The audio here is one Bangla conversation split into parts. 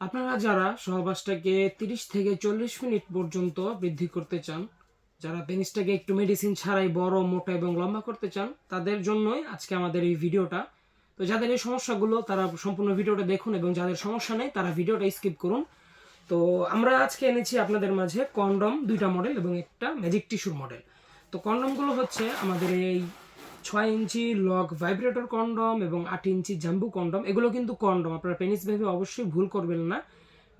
আপনারা যারা সহবাসটাকে 30 থেকে 40 মিনিট পর্যন্ত বৃদ্ধি করতে চান, যারা পেনিসটাকে একটু মেডিসিন ছাড়াই বড়, মোটা এবং লম্বা করতে চান, তাদের জন্যই আজকে আমাদের এই ভিডিওটা। তো যাদের এই সমস্যাগুলো তারা সম্পূর্ণ ভিডিওটা দেখুন, এবং যাদের সমস্যা নেই তারা ভিডিওটা স্কিপ করুন। তো আমরা আজকে এনেছি আপনাদের মাঝে কন্ডম 2টা মডেল এবং একটা ম্যাজিক টিস্যুর মডেল। তো কন্ডমগুলো হচ্ছে আমাদের এই 6 ইঞ্চি লক ভাইব্রেটর কন্ডম এবং 8 ইঞ্চি জাম্বু কন্ডম। এগুলো কিন্তু কন্ডম, আপনারা পেনিস ভেবে অবশ্যই ভুল করবেন না,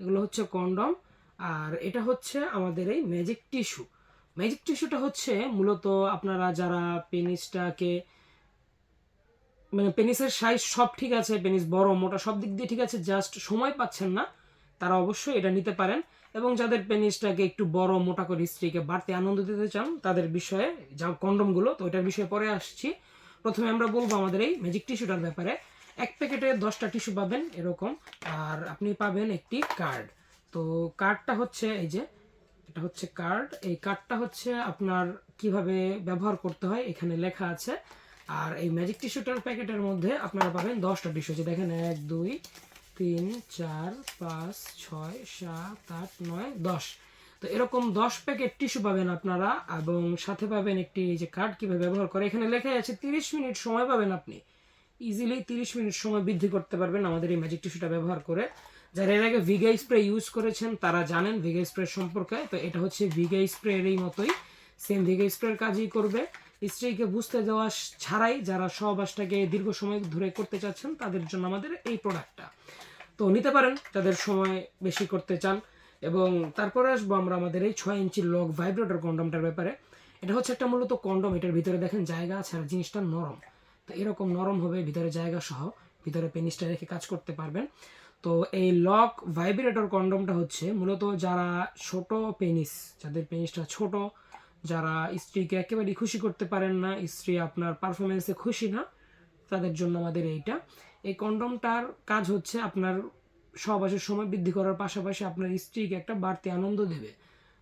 এগুলো হচ্ছে কন্ডম। আর এটা হচ্ছে আমাদের এই ম্যাজিক টিস্যু। ম্যাজিক টিস্যুটা হচ্ছে মূলত আপনারা যারা পেনিসটাকে পেনিসের সাইজ সব ঠিক আছে, পেনিস বড় মোটা সব দিক দিয়ে ঠিক আছে, জাস্ট সময় পাচ্ছেন না, তারা অবশ্যই এটা নিতে পারেন। এবং যাদের পেনিসটাকে একটু বড় মোটা করে স্ত্রীকে বাড়তি আনন্দ দিতে চান তাদের বিষয়ে যা কন্ডমগুলো, তো ওইটার বিষয়ে পরে আসছি। প্রথমে আমরা বলবো আমাদের এই ম্যাজিক টিস্যুটার ব্যাপারে। এক প্যাকেটে 10টা টিস্যু পাবেন এরকম, আর আপনি পাবেন একটি কার্ড। তো কার্ডটা হচ্ছে এই যে, এটা হচ্ছে কার্ড। এই কার্ডটা হচ্ছে আপনার কিভাবে ব্যবহার করতে হয় এখানে লেখা আছে। আর এই ম্যাজিক টিস্যুটার প্যাকেটের মধ্যে আপনারা পাবেন 10টা টিস্যু, যে দেখেন 1 2 3 4 5 6 7 8 9 10। তো এরকম 10 প্যাকেট টিস্যু পাবেন আপনারা, এবং সাথে পাবেন একটি এই যে কার্ড কিভাবে ব্যবহার করে। এখানে লেখা আছে 30 মিনিট সময় পাবেন আপনি, ইজিলি 30 মিনিট সময় বৃদ্ধি করতে পারবেন আমাদের এই ম্যাজিক টিস্যুটা ব্যবহার করে। যারা এর আগে ভিগা স্প্রে ইউজ করেছেন তারা জানেন ভিগা স্প্রে সম্পর্কে। তো এটা হচ্ছে ভিগা স্প্রের এই মতোই, সেম ভিগা স্প্রের কাজই করবে। স্ত্রীকে বুঝতে দেওয়া ছাড়াই যারা সহবাসটাকে দীর্ঘ সময় ধরে করতে চাচ্ছেন তাদের জন্য আমাদের এই প্রোডাক্টটা। তো নিতে পারেন যাদের সময় বেশি করতে চান। এবং তারপরে আসবো আমরা আমাদের এই 6 ইঞ্চি লক ভাইব্রেটর কন্ডমটার ব্যাপারে। এটা হচ্ছে একটা মূলত কন্ডম, এটার ভিতরে দেখেন জায়গা আছে আর জিনিসটা নরম। তো এরকম নরম হবে, ভিতরে জায়গা সহ, ভিতরে পেনিসটা রেখে কাজ করতে পারবেন। তো এই লক ভাইব্রেটর কন্ডমটা হচ্ছে মূলত যারা ছোট পেনিস, যাদের পেনিসটা ছোট, যারা স্ত্রীকে একেবারেই খুশি করতে পারেন না, স্ত্রী আপনার পারফরমেন্সে খুশি না, তাদের জন্য আমাদের এইটা। এই কন্ডমটার কাজ হচ্ছে আপনার সহবাসের সময় বৃদ্ধি করার পাশাপাশি আপনার স্ত্রীকে একটা বাড়তি আনন্দ দেবে।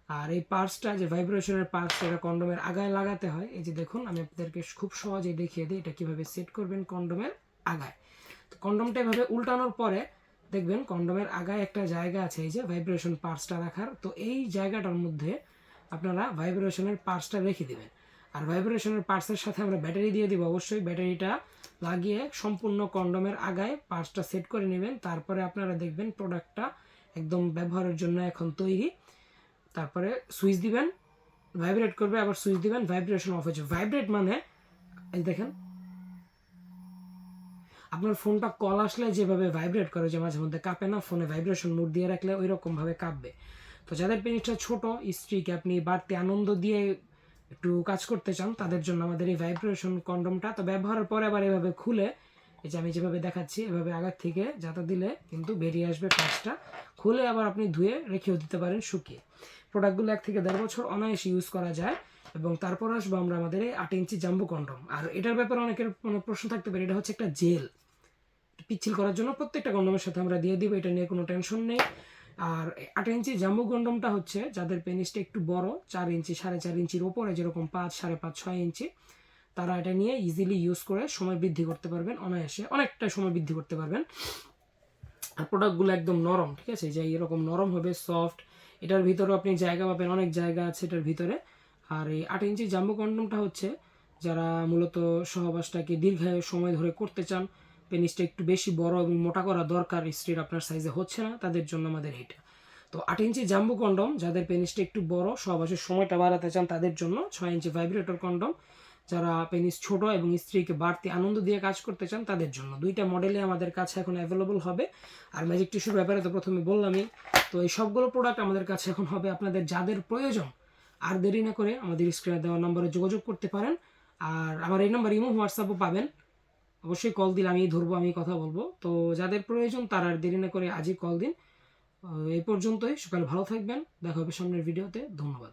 আর এই পার্সটা যে ভাইব্রেশনের পার্স, এটা কন্ডোমের আগায় লাগাতে হয়। এই যে দেখুন, আমি আপনাদেরকে খুব সহজেই দেখিয়ে দিই এটা কিভাবে সেট করবেন কন্ডোমের আগায়। তো কন্ডোমটা এভাবে উল্টানোর পরে দেখবেন কন্ডোমের আগায় একটা জায়গা আছে এই যে ভাইব্রেশন পার্সটা রাখার। তো এই জায়গাটার মধ্যে আপনারা ভাইব্রেশনের পার্সটা রেখে দিবেন। আর ভাইব্রেশনের পার্সের সাথে আমরা ব্যাটারি দিয়ে দিব, অবশ্যই ব্যাটারিটা লাগিয়ে সম্পূর্ণ কন্ডোমের আগায় পার্সটা সেট করে নেবেন। তারপরে আপনারা দেখবেন প্রোডাক্টটা একদম ব্যবহারের জন্য এখন তৈরি। তারপরে সুইচ দিবেন, ভাইব্রেট করবে, আবার সুইচ দিবেন, ভাইব্রেশন অফ হয়ে যাবে। ভাইব্রেট মানে এই দেখেন আপনার ফোনটা কল আসলে যেভাবে ভাইব্রেট করে, যে মাঝে মধ্যে কাঁপে না, ফোনে ভাইব্রেশন মোড দিয়ে রাখলে ওই রকমভাবে কাঁপবে। তো যাদের পেনিসটা ছোট, স্ত্রীকে আপনি বাড়তি আনন্দ দিয়ে একটু কাজ করতে চান, তাদের জন্য আমাদের এই ভাইব্রেশন কন্ডমটা। তো ব্যবহারের পরে আবার এভাবে খুলে, এই যে আমি যেভাবে দেখাচ্ছি এভাবে আগার থেকে যাতা দিলে কিন্তু বেরিয়ে আসবে কাজটা। খুলে আবার আপনি ধুয়ে রেখেও দিতে পারেন শুকিয়ে। প্রোডাক্টগুলো 1 থেকে 1.5 বছর অনায়াসে ইউজ করা যায়। এবং তারপর আসবো আমরা আমাদের এই 8 ইঞ্চি জাম্বো কন্ডম। আর এটার ব্যাপারে অনেকের প্রশ্ন থাকতে পারে, এটা হচ্ছে একটা জেল, পিচ্ছিল করার জন্য প্রত্যেকটা কন্ডোমের সাথে আমরা দিয়ে দিব, এটা নিয়ে কোনো টেনশন নেই। আর 8 ইঞ্চি জাম্বো কন্ডোমটা হচ্ছে যাদের পেনিসটা একটু বড়, 4 ইঞ্চি 4.5 ইঞ্চির ওপরে, যেরকম 5 5.5 6 ইঞ্চি, তারা এটা নিয়ে ইজিলি ইউজ করে সময় বৃদ্ধি করতে পারবেন, অনায়াসে অনেকটা সময় বৃদ্ধি করতে পারবেন। আর প্রোডাক্টগুলো একদম নরম, ঠিক আছে, যে এরকম নরম হবে, সফট। এটার ভিতরেও আপনি জায়গা পাবেন, অনেক জায়গা আছে এটার ভিতরে। আর এই 8 ইঞ্চি জাম্বো কন্ডোমটা হচ্ছে যারা মূলত সহবাসটাকে দীর্ঘায়ু সময় ধরে করতে চান, পেনিসটা একটু বেশি বড় এবং মোটা করা দরকার, স্ত্রীর আপনার সাইজে হচ্ছে না, তাদের জন্য আমাদের এটা। তো 8 ইঞ্চি জাম্বো কন্ডম যাদের পেনিসটা একটু বড়, সহবাসের সময়টা বাড়াতে চান তাদের জন্য। 6 ইঞ্চি ভাইব্রেটর কন্ডম যারা পেনিস ছোট এবং স্ত্রীকে বাড়তি আনন্দ দিয়ে কাজ করতে চান তাদের জন্য। 2টা মডেলে আমাদের কাছে এখন অ্যাভেলেবল হবে। আর ম্যাজিক টিস্যুর ব্যাপারে তো প্রথমে বললামই। তো এই সবগুলো প্রোডাক্ট আমাদের কাছে এখন হবে। আপনাদের যাদের প্রয়োজন আর দেরি না করে আমাদের স্ক্রিনে দেওয়া নম্বরে যোগাযোগ করতে পারেন। আর আমার এই নাম্বার ইমো হোয়াটসঅ্যাপও পাবেন, অবশ্যই কল দিলে আমি ধরবো, আমি কথা বলবো। তো যাদের প্রয়োজন তারা আর দেরি না করে আজই কল দিন। এই পর্যন্তই, সকালে ভালো থাকবেন, দেখা হবে সামনের ভিডিওতে, ধন্যবাদ।